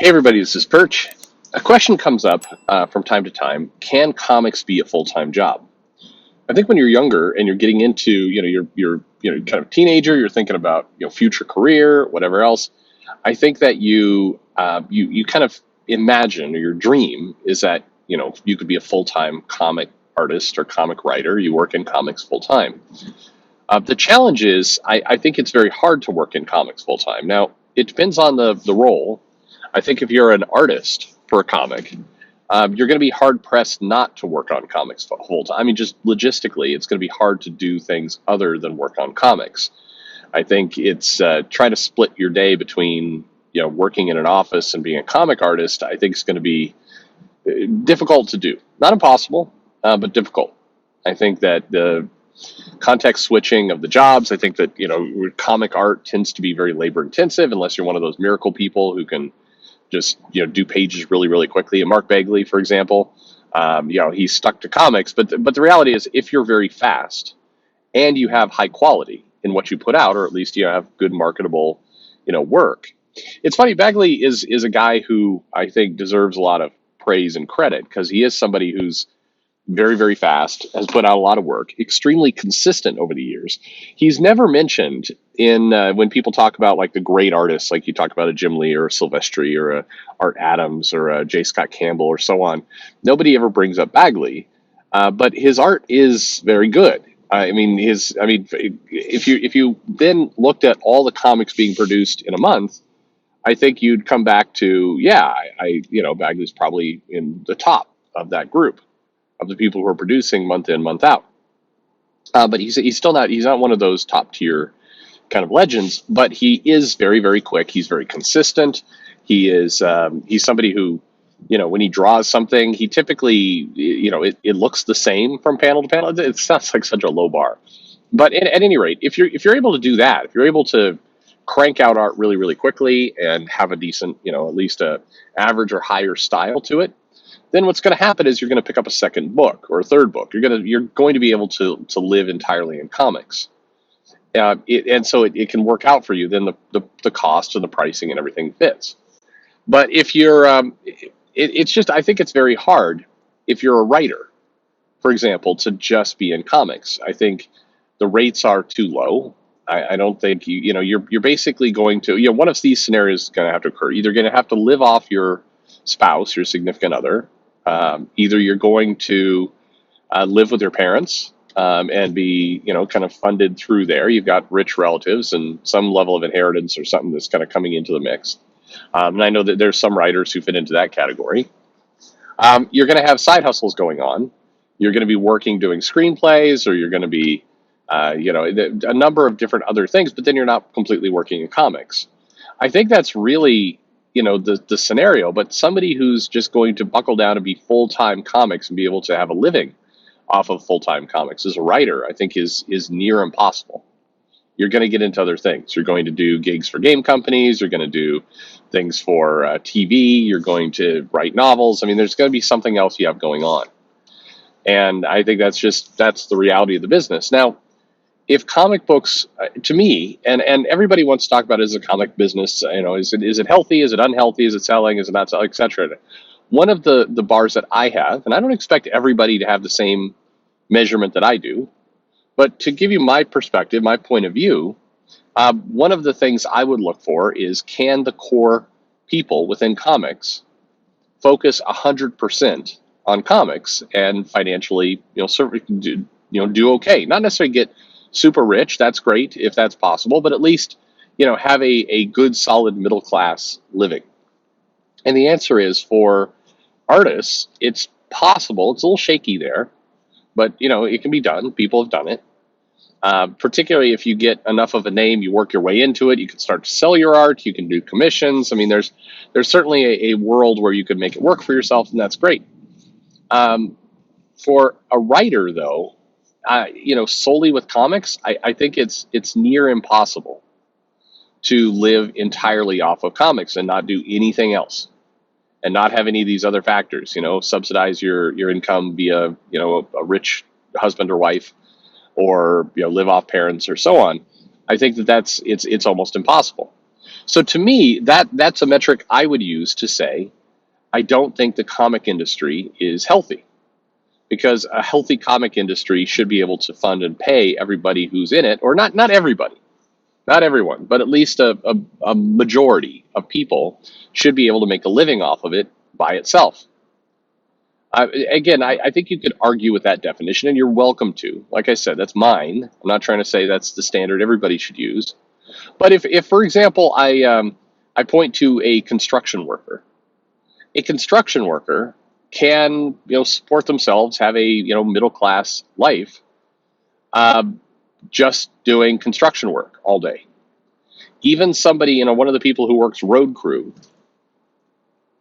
Hey everybody, this is Perch. A question comes up from time to time: can comics be a full-time job? I think when you're younger and you're getting into, you're kind of teenager, you're thinking about future career, whatever else. I think that you kind of imagine, or your dream is that you could be a full-time comic artist or comic writer. You work in comics full time. The challenge is, I think it's very hard to work in comics full time. Now, it depends on the role. I think if you're an artist for a comic, you're going to be hard pressed not to work on comics full time. I mean, just logistically, it's going to be hard to do things other than work on comics. I think it's trying to split your day between working in an office and being a comic artist. I think it's going to be difficult to do. Not impossible, but difficult. I think that the context switching of the jobs. I think that comic art tends to be very labor intensive unless you're one of those miracle people who can just do pages really really quickly. And Mark Bagley, for example, he's stuck to comics, but the reality is if you're very fast and you have high quality in what you put out, or at least you have good marketable work. It's funny, Bagley is a guy who I think deserves a lot of praise and credit because he is somebody who's very, very fast, has put out a lot of work, extremely consistent over the years. He's never mentioned in when people talk about like the great artists, like you talk about a Jim Lee or a Silvestri or a Art Adams or a J. Scott Campbell or so on. Nobody ever brings up Bagley, but his art is very good. If you then looked at all the comics being produced in a month, I think you'd come back to, Bagley's probably in the top of that group of the people who are producing month in, month out. But he's still not, he's not one of those top tier kind of legends, but he is very, very quick. He's very consistent. He's somebody who, when he draws something, he typically, it looks the same from panel to panel. It sounds like such a low bar, but at any rate, if you're able to do that, if you're able to crank out art really, really quickly and have a decent, at least a average or higher style to it, then what's going to happen is you're going to pick up a second book or a third book. You're going to be able to live entirely in comics, and so it can work out for you. Then the cost and the pricing and everything fits. But if you're, it's just, I think it's very hard if you're a writer, for example, to just be in comics. I think the rates are too low. I don't think you're basically going to, one of these scenarios is going to have to occur. Either going to have to live off your spouse, your significant other. Either you're going to live with your parents and be, kind of funded through there. You've got rich relatives and some level of inheritance or something that's kind of coming into the mix. And I know that there's some writers who fit into that category. You're going to have side hustles going on. You're going to be working doing screenplays, or you're going to be, a number of different other things, but then you're not completely working in comics. I think that's really the scenario, but somebody who's just going to buckle down and be full-time comics and be able to have a living off of full-time comics as a writer, I think is near impossible. You're going to get into other things. You're going to do gigs for game companies. You're going to do things for TV. You're going to write novels. I mean, there's going to be something else you have going on. And I think that's the reality of the business. Now, if comic books, to me, and everybody wants to talk about, is a comic business, is it healthy? Is it unhealthy? Is it selling? Is it not selling? Etc. One of the bars that I have, and I don't expect everybody to have the same measurement that I do, but to give you my perspective, my point of view, one of the things I would look for is, can the core people within comics focus 100% on comics and financially, do okay? Not necessarily get super rich. That's great if that's possible, but at least, have a good, solid middle class living. And the answer is, for artists, it's possible. It's a little shaky there, but it can be done. People have done it. Particularly if you get enough of a name, you work your way into it. You can start to sell your art. You can do commissions. I mean, there's certainly a world where you could make it work for yourself, and that's great. For a writer, though, solely with comics, I think it's near impossible to live entirely off of comics and not do anything else, and not have any of these other factors. Subsidize your income via a rich husband or wife, or live off parents or so on. I think it's almost impossible. So to me, that's a metric I would use to say I don't think the comic industry is healthy, because a healthy comic industry should be able to fund and pay everybody who's in it, or not everybody, not everyone, but at least a majority of people should be able to make a living off of it by itself. Again, I think you could argue with that definition, and you're welcome to. Like I said, that's mine. I'm not trying to say that's the standard everybody should use. But if for example, I point to a construction worker. A construction worker can, support themselves, have a, middle class life, uh, just doing construction work all day. Even somebody, one of the people who works road crew,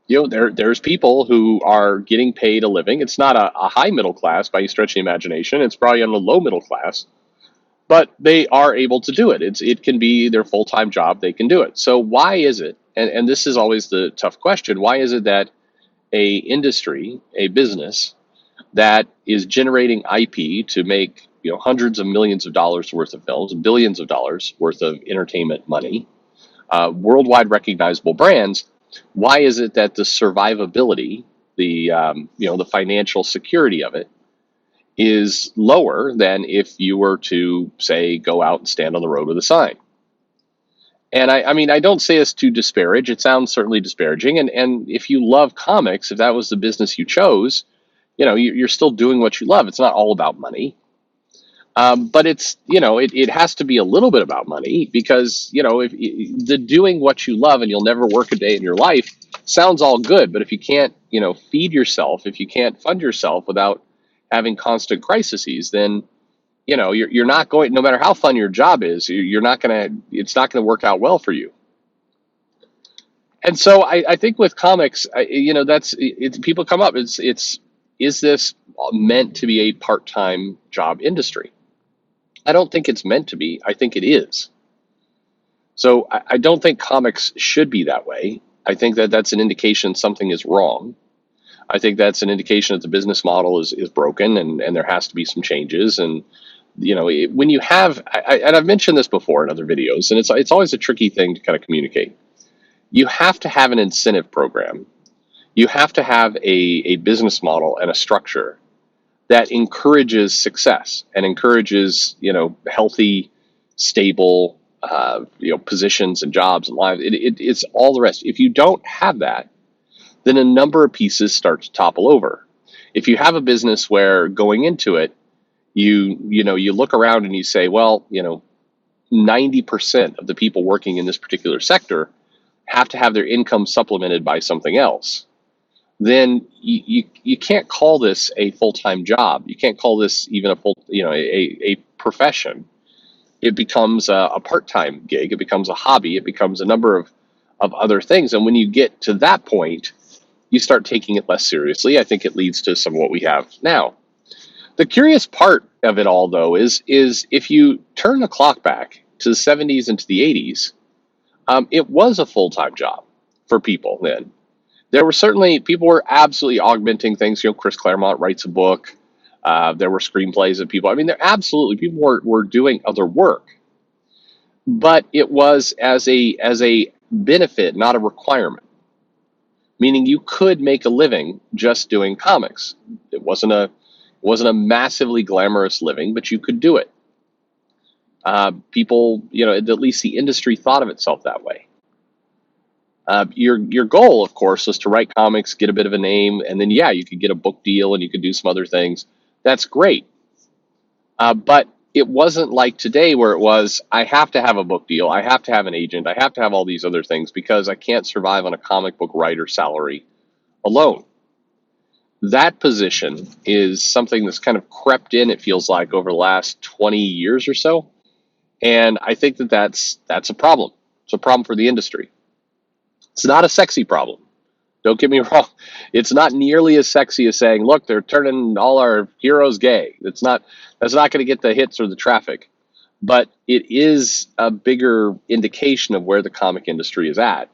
there's people who are getting paid a living. It's not a high middle class by any stretch of the imagination. It's probably on the low middle class, but they are able to do it. It can be their full time job. They can do it. So why is it? And this is always the tough question. Why is it that a industry, a business that is generating IP to make hundreds of millions of dollars worth of films, billions of dollars worth of entertainment money, worldwide recognizable brands? Why is it that the survivability, the financial security of it is lower than if you were to say go out and stand on the road with a sign? And I mean, I don't say this to disparage. It sounds certainly disparaging. And if you love comics, if that was the business you chose, you're still doing what you love. It's not all about money. But it's, it has to be a little bit about money, because, if the doing what you love and you'll never work a day in your life sounds all good. But if you can't, feed yourself, if you can't fund yourself without having constant crises, then, you're not going, no matter how fun your job is, it's not going to work out well for you. And so I think with comics, people come up, is this meant to be a part-time job industry? I don't think it's meant to be. I think it is. So I don't think comics should be that way. I think that that's an indication something is wrong. I think that's an indication that the business model is broken, and there has to be some changes. And when you have, and I've mentioned this before in other videos, and it's always a tricky thing to kind of communicate. You have to have an incentive program. You have to have a business model and a structure that encourages success and encourages, healthy, stable, positions and jobs and lives. It's all the rest. If you don't have that, then a number of pieces start to topple over. If you have a business where going into it, you look around and you say, well, 90% of the people working in this particular sector have to have their income supplemented by something else, then you can't call this a full-time job. You can't call this even a profession. It becomes a part-time gig. It becomes a hobby. It becomes a number of other things. And when you get to that point, you start taking it less seriously. I think it leads to some of what we have now. The curious part of it all, though, is if you turn the clock back to the 70s and to the 80s, it was a full-time job for people then. There were certainly, people were absolutely augmenting things. Chris Claremont writes a book. There were screenplays of people. I mean, people were doing other work, but it was as a benefit, not a requirement. Meaning you could make a living just doing comics. It wasn't a massively glamorous living, but you could do it. People, at least the industry thought of itself that way. Your goal, of course, was to write comics, get a bit of a name, and then, you could get a book deal and you could do some other things. That's great. But it wasn't like today, where it was, I have to have a book deal, I have to have an agent, I have to have all these other things, because I can't survive on a comic book writer salary alone. That position is something that's kind of crept in, it feels like, over the last 20 years or so. And I think that's a problem. It's a problem for the industry. It's not a sexy problem. Don't get me wrong. It's not nearly as sexy as saying, look, they're turning all our heroes gay. That's not going to get the hits or the traffic. But it is a bigger indication of where the comic industry is at,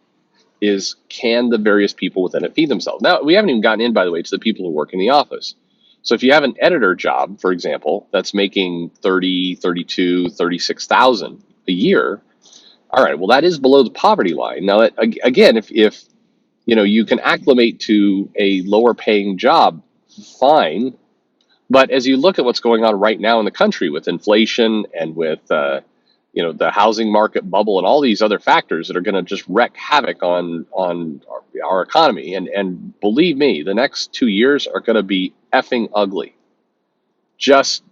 is can the various people within it feed themselves? Now, we haven't even gotten in, by the way, to the people who work in the office. So if you have an editor job, for example, that's making 30, 32, 36,000 a year, All right, well, that is below the poverty line. Now, again, if you can acclimate to a lower paying job, fine. But as you look at what's going on right now in the country with inflation and with the housing market bubble and all these other factors that are going to just wreak havoc on our economy, and believe me, the next 2 years are going to be effing ugly. Just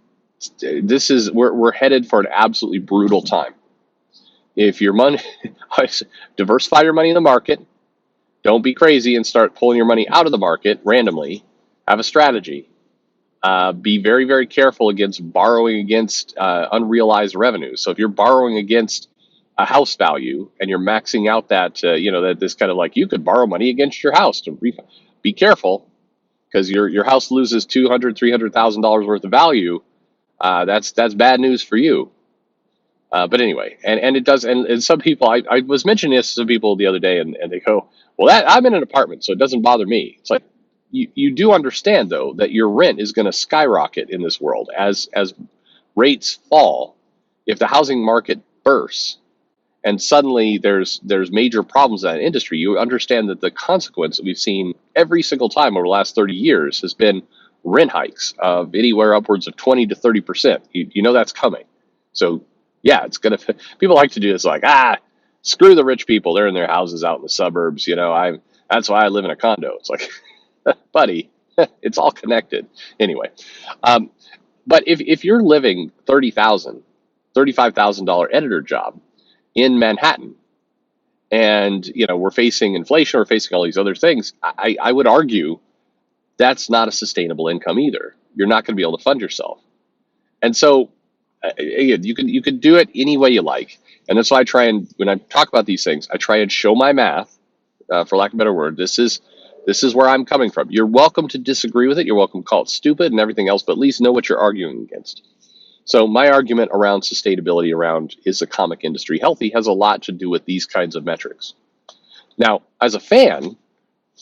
this is we're headed for an absolutely brutal time. If your money, diversify your money in the market. Don't be crazy and start pulling your money out of the market randomly. Have a strategy. Be very, very careful against borrowing against unrealized revenues. So if you're borrowing against a house value and you're maxing out that this kind of like you could borrow money against your house to be careful, because your house loses $200,000-$300,000 worth of value. That's bad news for you. But anyway, and it does, and some people, I was mentioning this to some people the other day, and they go, well, I'm in an apartment, so it doesn't bother me. It's like, you do understand, though, that your rent is going to skyrocket in this world as rates fall. If the housing market bursts and suddenly there's major problems in that industry, you understand that the consequence that we've seen every single time over the last 30 years has been rent hikes of anywhere upwards of 20 to 30%. You know that's coming. So yeah, it's gonna. People like to do this, like, screw the rich people. They're in their houses out in the suburbs. That's why I live in a condo. It's like, buddy, it's all connected. Anyway, but if you're living $35,000 editor job in Manhattan, and we're facing inflation, we're facing all these other things, I would argue that's not a sustainable income either. You're not going to be able to fund yourself. And so, again, you can do it any way you like, and that's why I try and, when I talk about these things, I try and show my math, for lack of a better word. This is where I'm coming from. You're welcome to disagree with it. You're welcome to call it stupid and everything else, but at least know what you're arguing against. So my argument around sustainability, around is the comic industry healthy, has a lot to do with these kinds of metrics. Now, as a fan,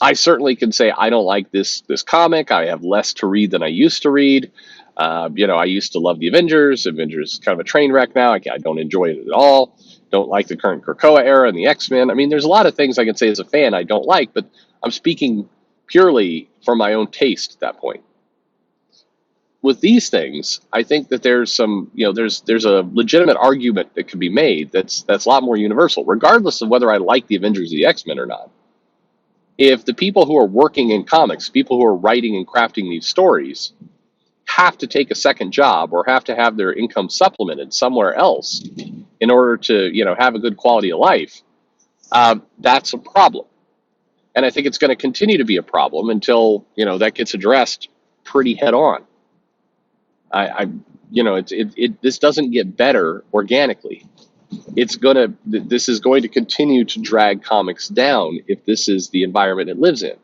I certainly can say I don't like this comic. I have less to read than I used to read. I used to love the Avengers. Avengers is kind of a train wreck now. I don't enjoy it at all. Don't like the current Krakoa era and the X-Men. I mean, there's a lot of things I can say as a fan I don't like, but I'm speaking purely from my own taste at that point. With these things, I think that there's there's a legitimate argument that can be made that's a lot more universal, regardless of whether I like the Avengers or the X-Men or not. If the people who are working in comics, people who are writing and crafting these stories, have to take a second job or have to have their income supplemented somewhere else in order to have a good quality of life, that's a problem. And I think it's going to continue to be a problem until that gets addressed pretty head on. This doesn't get better organically. This is going to continue to drag comics down if this is the environment it lives in.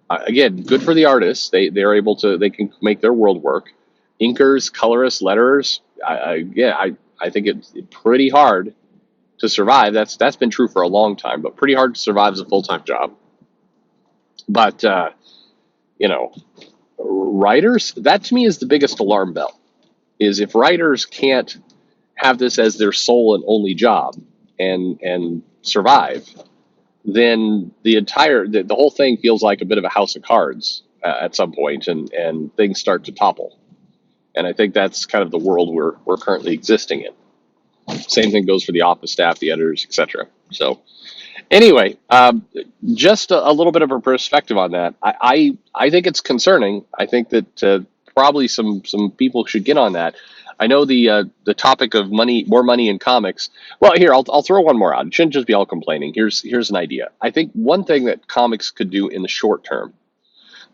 Again, good for the artists. They can make their world work. Inkers, colorists, letterers. I think it's pretty hard to survive. That's been true for a long time, but pretty hard to survive as a full-time job. But writers, that to me is the biggest alarm bell. Is if writers can't have this as their sole and only job and survive, then the whole thing feels like a bit of a house of cards at some point, and things start to topple. And I think that's kind of the world we're currently existing in. Same thing goes for the office staff, the editors, etc. So anyway, just a little bit of a perspective on that. I think it's concerning. I think that probably some people should get on that. I know the topic of more money in comics. Well, here I'll throw one more out. It shouldn't just be all complaining. Here's an idea. I think one thing that comics could do in the short term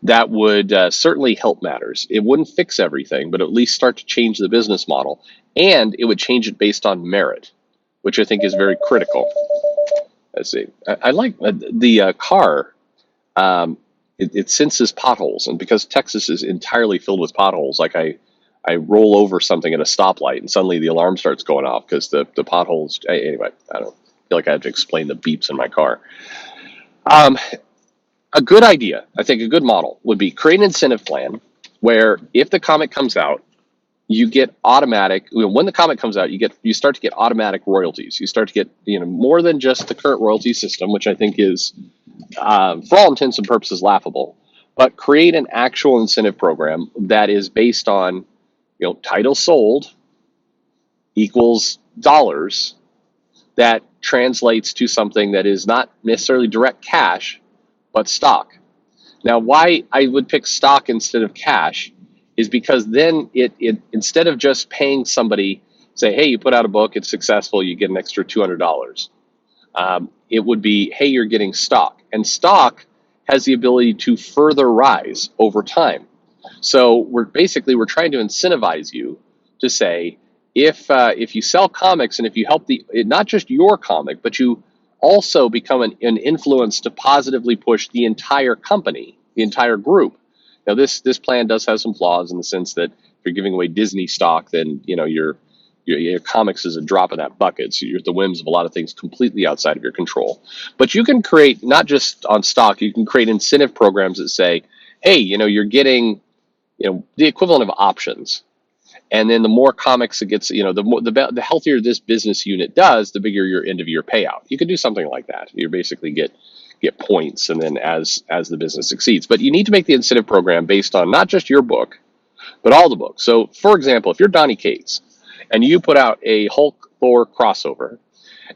that would certainly help matters. It wouldn't fix everything, but at least start to change the business model, and it would change it based on merit, which I think is very critical. Let's see. I like the car. It senses potholes, and because Texas is entirely filled with potholes, like I roll over something at a stoplight, and suddenly the alarm starts going off because the potholes. Anyway, I don't feel like I have to explain the beeps in my car. A good idea, I think, a good model would be create an incentive plan where if the comic comes out you get automatic, when the comic comes out, you start to get automatic royalties. You start to get, more than just the current royalty system, which I think is, for all intents and purposes, laughable. But create an actual incentive program that is based on, titles sold equals dollars, that translates to something that is not necessarily direct cash, but stock. Now, why I would pick stock instead of cash is because then it instead of just paying somebody, say, hey, you put out a book, it's successful, you get an extra $200. It would be, hey, you're getting stock, and stock has the ability to further rise over time. So we're trying to incentivize you to say, if you sell comics and if you help not just your comic, but you also become an influence to positively push the entire company, the entire group. Now this plan does have some flaws in the sense that if you're giving away Disney stock, then your comics is a drop in that bucket. So you're at the whims of a lot of things completely outside of your control. But you can create, not just on stock, you can create incentive programs that say, hey, you're getting the equivalent of options. And then the more comics it gets, the healthier this business unit does, the bigger your end of year payout. You could do something like that. You basically get points, and then as the business succeeds. But you need to make the incentive program based on not just your book, but all the books. So, for example, if you're Donny Cates and you put out a Hulk Thor crossover,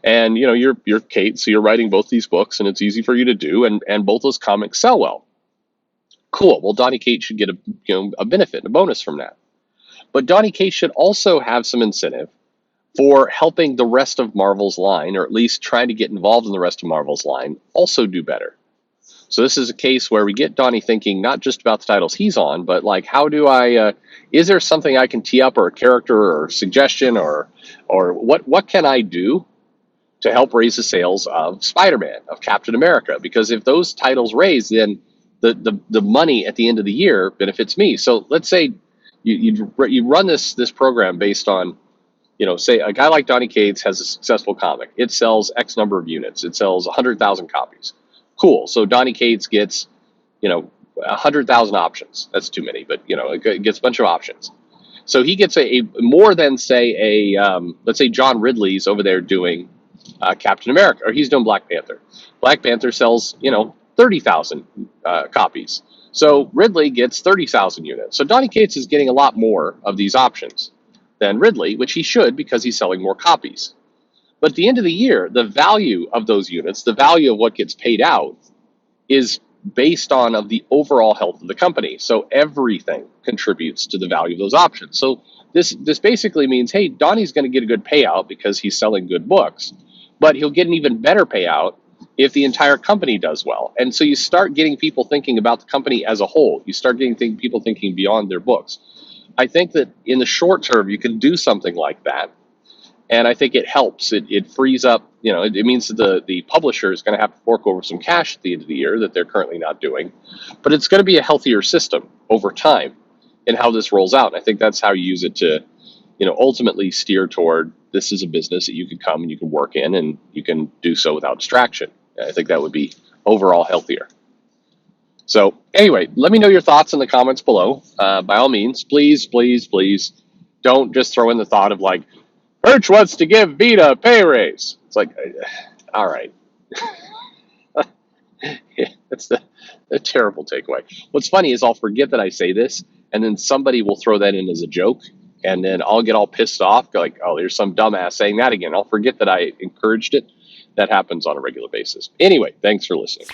and you're Kate, so you're writing both these books, and it's easy for you to do, and both those comics sell well. Cool. Well, Donny Cates should get a benefit, a bonus from that. But Donny Cates should also have some incentive for helping the rest of Marvel's line, or at least trying to get involved in the rest of Marvel's line, also do better. So this is a case where we get Donny thinking not just about the titles he's on, but like, how do I, is there something I can tee up, or a character or suggestion, or what can I do to help raise the sales of Spider-Man, of Captain America? Because if those titles raise, then the money at the end of the year benefits me. So let's say you run this program based on, say a guy like Donny Cates has a successful comic. It sells X number of units. It sells 100,000 copies. Cool. So Donny Cates gets, 100,000 options. That's too many, but it gets a bunch of options. So he gets a more than, say, let's say John Ridley's over there doing Captain America, or he's doing Black Panther. Black Panther sells 30,000 copies. So Ridley gets 30,000 units. So Donny Cates is getting a lot more of these options than Ridley, which he should, because he's selling more copies. But at the end of the year, the value of those units, the value of what gets paid out, is based on of the overall health of the company. So everything contributes to the value of those options. So this basically means, hey, Donny's going to get a good payout because he's selling good books, but he'll get an even better payout if the entire company does well. And so you start getting people thinking about the company as a whole. You start getting people thinking beyond their books. I think that in the short term, you can do something like that. And I think it helps. It frees up, it means that the publisher is going to have to fork over some cash at the end of the year that they're currently not doing. But it's going to be a healthier system over time in how this rolls out. And I think that's how you use it to, ultimately steer toward, this is a business that you can come and you can work in, and you can do so without distraction. I think that would be overall healthier. So anyway, let me know your thoughts in the comments below. By all means, please, please, please don't just throw in the thought of like, Perch wants to give Vita a pay raise. It's like, all right. Yeah, that's the terrible takeaway. What's funny is I'll forget that I say this, and then somebody will throw that in as a joke, and then I'll get all pissed off, like, oh, there's some dumbass saying that again. I'll forget that I encouraged it. That happens on a regular basis. Anyway, thanks for listening.